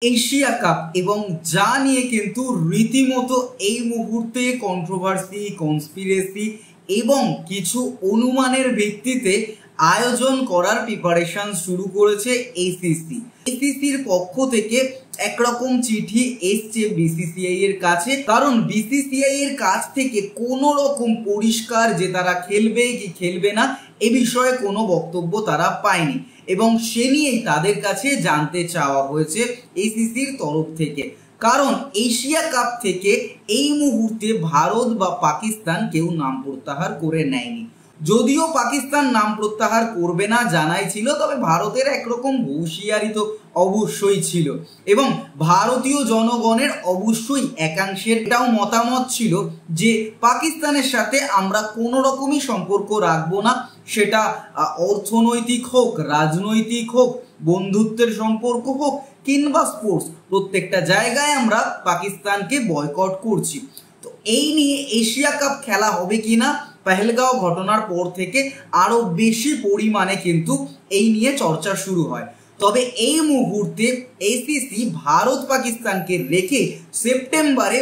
Asia cup এবং যা নিয়ে কিন্তু রীতিমতো এই মুহূর্তে কন্ট্রোভার্সি, কনস্পিরেসি এবং কিছু অনুমানের ভিত্তিতে আয়োজন করার প্রিপারেশন শুরু করেছে এসিসি। এসিসির পক্ষ থেকে একরকম চিঠি এসছে বিসিসিআই এর কাছে, কারণ বিসিসিআই এর কাছ থেকে কোনো রকম পরিষ্কার যে তারা খেলবে কি খেলবে না এ বিষয়ে কোনো বক্তব্য তারা পায়নি এবং সে নিয়েই তাদের কাছে জানতে চাওয়া হয়েছে এসিসির তরফ থেকে। কারণ এশিয়া কাপ থেকে এই মুহূর্তে ভারত বা পাকিস্তান কেউ নাম প্রত্যাহার করে নেয়নি। যদিও পাকিস্তান নাম প্রত্যাহার করবে না জানাই ছিল, তবে ভারতের একরকম হুঁশিয়ারি তো অবশ্যই ছিল এবং ভারতীয় জনগণের অবশ্যই একাংশের এটাও মতামত ছিল যে পাকিস্তানের সাথে আমরা কোনো রকমই সম্পর্ক রাখবো না, সেটা অর্থনৈতিক হোক, রাজনৈতিক হোক, বন্ধুত্বের সম্পর্ক হোক কিংবা স্পোর্টস, প্রত্যেকটা জায়গায় আমরা পাকিস্তানকে বয়কট করছি। তো এই নিয়ে এশিয়া কাপ খেলা হবে কিনা পেহেলগাঁও ঘটনার পর থেকে আরো বেশি পরিমাণে কিন্তু এই নিয়ে চর্চা শুরু হয়। তবে এই মুহূর্তে এসিসি ভারত পাকিস্তানকে রেখে সেপ্টেম্বরে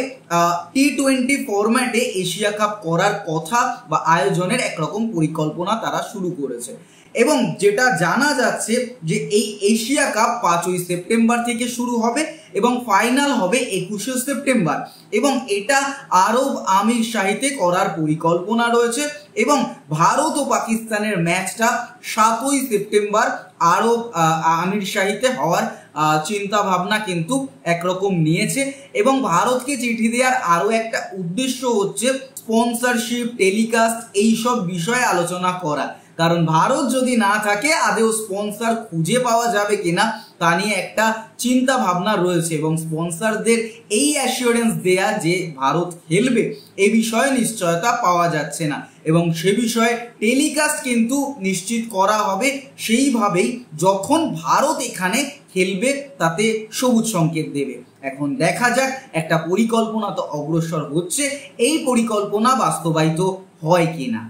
টি-20 ফরম্যাটে এশিয়া কাপ করার কথা বা আয়োজনের একরকম পরিকল্পনা তারা শুরু করেছে এবং যেটা জানা যাচ্ছে যে এই এশিয়া কাপ 5ই সেপ্টেম্বর থেকে শুরু হবে এবং ফাইনাল হবে 21শে সেপ্টেম্বর এবং এটা আরব আমির শাহিতে করার পরিকল্পনা রয়েছে এবং ভারত ও পাকিস্তানের ম্যাচটা 7ই সেপ্টেম্বর আরব আমির শাহিতে হওয়ার চিন্তা ভাবনা কিন্তু একরকম নিয়েছে এবং ভারতকে চিঠি দেওয়ার আরো একটা উদ্দেশ্য হচ্ছে স্পন্সরশিপ, টেলিকাস্ট এইসব বিষয়ে আলোচনা করা। কারণ ভারত যদি না থাকে আদেও স্পন্সর খুঁজে পাওয়া যাবে কিনা তা নিয়ে একটা চিন্তা ভাবনা রয়েছে এবং স্পন্সরদের এই অ্যাসিওরেন্স দেয়া যে ভারত খেলবে এই বিষয়ে নিশ্চয়তা পাওয়া যাচ্ছে না এবং সে বিষয়ে টেলিকাস্ট কিন্তু নিশ্চিত করা হবে সেইভাবেই যখন ভারত এখানে খেলবে তাতে সবুজ সংকেত দেবে। এখন দেখা যাক, একটা পরিকল্পনা তো অগ্রসর হচ্ছে, এই পরিকল্পনা বাস্তবায়িত হয় কিনা।